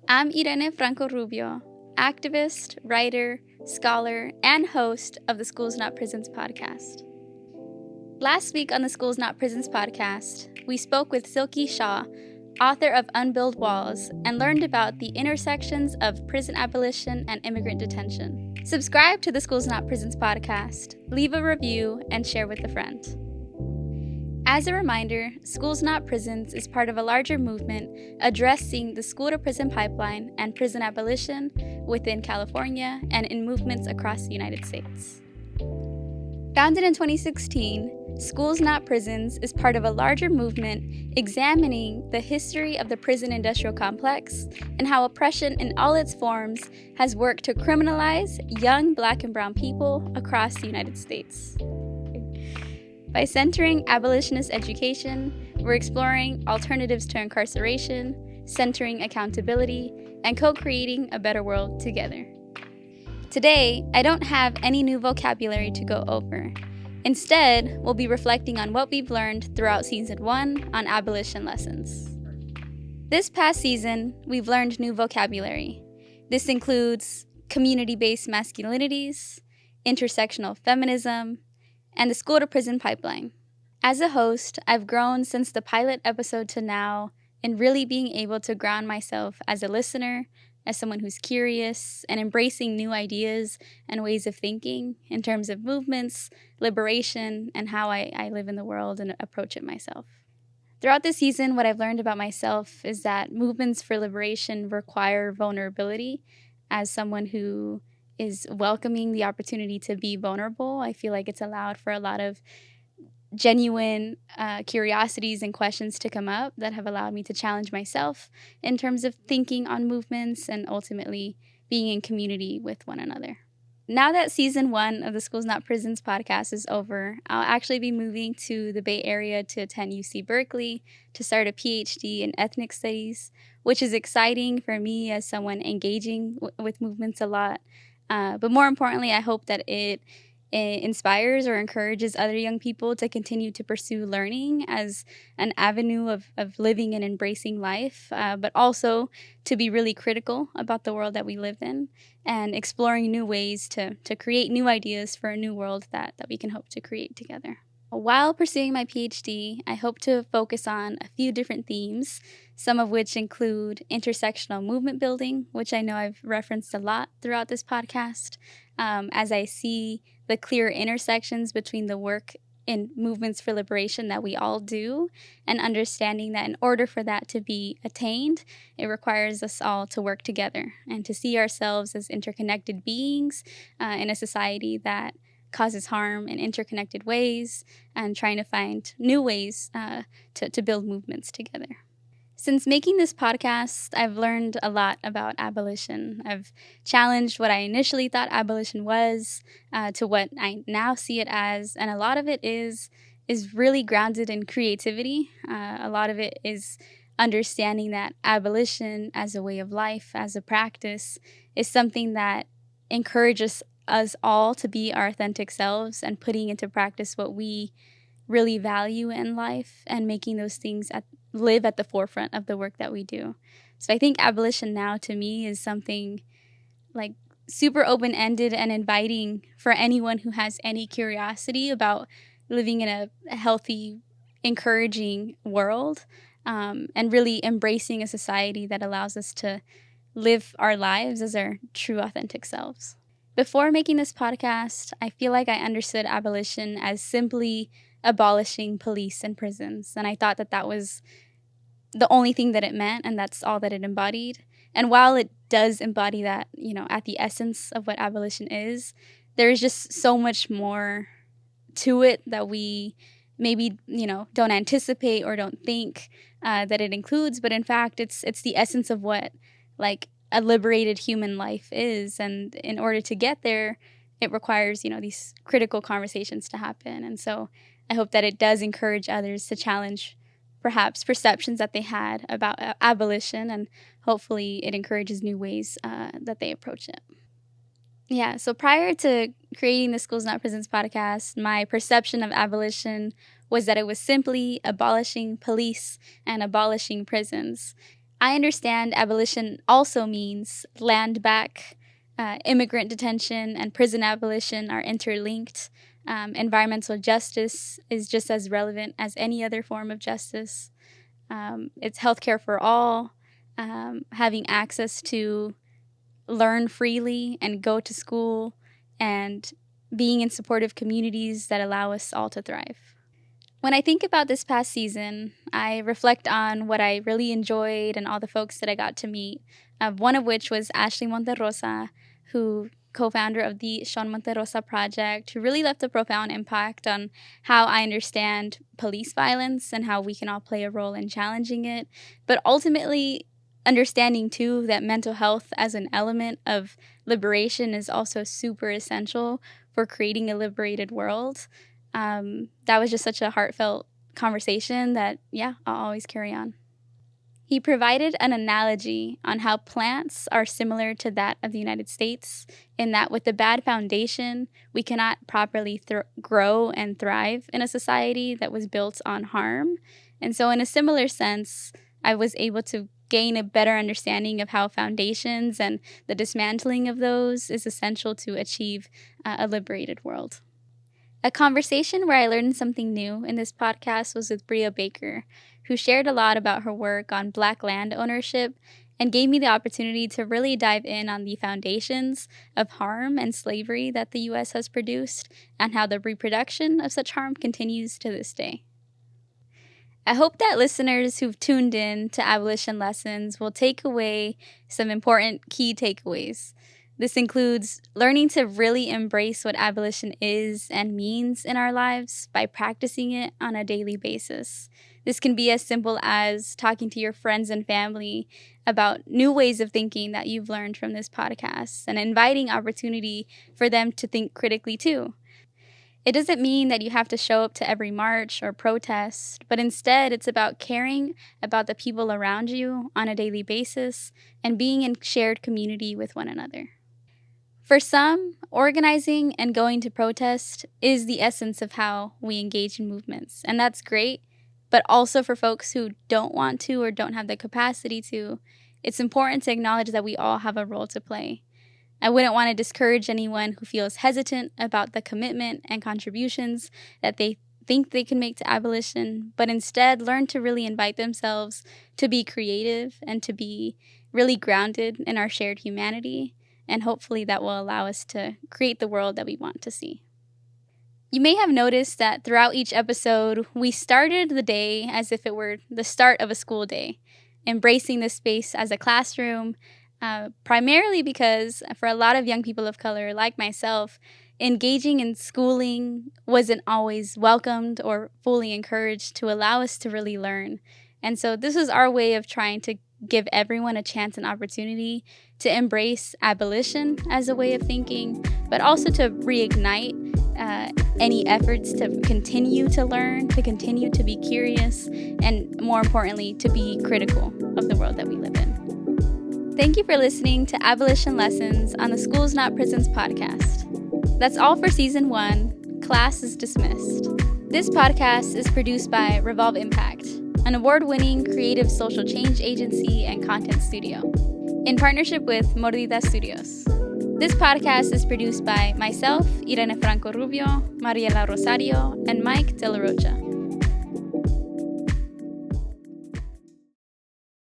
I'm Irene Franco Rubio, activist, writer, scholar, and host of the Schools Not Prisons podcast. Last week on the Schools Not Prisons podcast, we spoke with Silky Shaw, author of Unbuilt Walls, and learned about the intersections of prison abolition and immigrant detention. Subscribe to the Schools Not Prisons podcast, leave a review, and share with a friend. As a reminder, Schools Not Prisons is part of a larger movement addressing the school-to-prison pipeline and prison abolition within California and in movements across the United States. Founded in 2016, Schools Not Prisons is part of a larger movement examining the history of the prison industrial complex and how oppression in all its forms has worked to criminalize young Black and brown people across the United States. By centering abolitionist education, we're exploring alternatives to incarceration, centering accountability, and co-creating a better world together. Today, I don't have any new vocabulary to go over. Instead, we'll be reflecting on what we've learned throughout Season 1 on abolition lessons. This past season, we've learned new vocabulary. This includes community-based masculinities, intersectional feminism, and the school-to-prison pipeline. As a host, I've grown since the pilot episode to now in really being able to ground myself as a listener, as someone who's curious, and embracing new ideas and ways of thinking in terms of movements, liberation, and how I live in the world and approach it myself. Throughout this season, what I've learned about myself is that movements for liberation require vulnerability. As someone who is welcoming the opportunity to be vulnerable, I feel like it's allowed for a lot of genuine curiosities and questions to come up that have allowed me to challenge myself in terms of thinking on movements and ultimately being in community with one another. Now that Season 1 of the Schools Not Prisons podcast is over, I'll actually be moving to the Bay Area to attend UC Berkeley to start a PhD in ethnic studies, which is exciting for me as someone engaging with movements a lot. But more importantly, I hope that it inspires or encourages other young people to continue to pursue learning as an avenue of living and embracing life, but also to be really critical about the world that we live in and exploring new ways to create new ideas for a new world that we can hope to create together. While pursuing my PhD, I hope to focus on a few different themes, some of which include intersectional movement building, which I know I've referenced a lot throughout this podcast, as I see the clear intersections between the work in movements for liberation that we all do, and understanding that in order for that to be attained, it requires us all to work together and to see ourselves as interconnected beings in a society that causes harm in interconnected ways, and trying to find new ways to build movements together. Since making this podcast, I've learned a lot about abolition. I've challenged what I initially thought abolition was to what I now see it as, and a lot of it is really grounded in creativity. A lot of it is understanding that abolition as a way of life, as a practice, is something that encourages us all to be our authentic selves and putting into practice what we really value in life and making those things live at the forefront of the work that we do. So I think abolition now to me is something like super open-ended and inviting for anyone who has any curiosity about living in a healthy, encouraging world, and really embracing a society that allows us to live our lives as our true authentic selves. Before making this podcast, I feel like I understood abolition as simply abolishing police and prisons. And I thought that was the only thing that it meant, and that's all that it embodied. And while it does embody that, at the essence of what abolition is, there is just so much more to it that we maybe, don't anticipate or don't think that it includes. But in fact, it's the essence of what, a liberated human life is. And in order to get there, it requires, these critical conversations to happen. And so I hope that it does encourage others to challenge perhaps perceptions that they had about abolition, and hopefully it encourages new ways that they approach it. Yeah, so prior to creating the Schools Not Prisons podcast, my perception of abolition was that it was simply abolishing police and abolishing prisons. I understand abolition also means land back, immigrant detention, and prison abolition are interlinked. Environmental justice is just as relevant as any other form of justice. It's healthcare for all, having access to learn freely and go to school, and being in supportive communities that allow us all to thrive. When I think about this past season, I reflect on what I really enjoyed and all the folks that I got to meet, one of which was Ashley Monterrosa, who co-founder of the Sean Monterrosa Project, who really left a profound impact on how I understand police violence and how we can all play a role in challenging it, but ultimately understanding too that mental health as an element of liberation is also super essential for creating a liberated world. That was just such a heartfelt conversation that, I'll always carry on. He provided an analogy on how plants are similar to that of the United States, in that with the bad foundation, we cannot properly grow and thrive in a society that was built on harm. And so in a similar sense, I was able to gain a better understanding of how foundations and the dismantling of those is essential to achieve a liberated world. A conversation where I learned something new in this podcast was with Bria Baker, who shared a lot about her work on Black land ownership and gave me the opportunity to really dive in on the foundations of harm and slavery that the U.S. has produced and how the reproduction of such harm continues to this day. I hope that listeners who've tuned in to Abolition Lessons will take away some important key takeaways. This includes learning to really embrace what abolition is and means in our lives by practicing it on a daily basis. This can be as simple as talking to your friends and family about new ways of thinking that you've learned from this podcast and inviting opportunity for them to think critically too. It doesn't mean that you have to show up to every march or protest, but instead it's about caring about the people around you on a daily basis and being in shared community with one another. For some, organizing and going to protest is the essence of how we engage in movements, and that's great. But also for folks who don't want to or don't have the capacity to, it's important to acknowledge that we all have a role to play. I wouldn't want to discourage anyone who feels hesitant about the commitment and contributions that they think they can make to abolition, but instead learn to really invite themselves to be creative and to be really grounded in our shared humanity. And hopefully that will allow us to create the world that we want to see. You may have noticed that throughout each episode, we started the day as if it were the start of a school day, embracing this space as a classroom, primarily because for a lot of young people of color like myself, engaging in schooling wasn't always welcomed or fully encouraged to allow us to really learn. And so this was our way of trying to give everyone a chance and opportunity to embrace abolition as a way of thinking, but also to reignite any efforts to continue to learn, to continue to be curious, and more importantly, to be critical of the world that we live in. Thank you for listening to Abolition Lessons on the Schools Not Prisons podcast. That's all for Season 1. Class is dismissed. This podcast is produced by Revolve Impact, an award-winning creative social change agency and content studio, in partnership with Mordida Studios. This podcast is produced by myself, Irene Franco Rubio, Mariela Rosario, and Mike De La Rocha.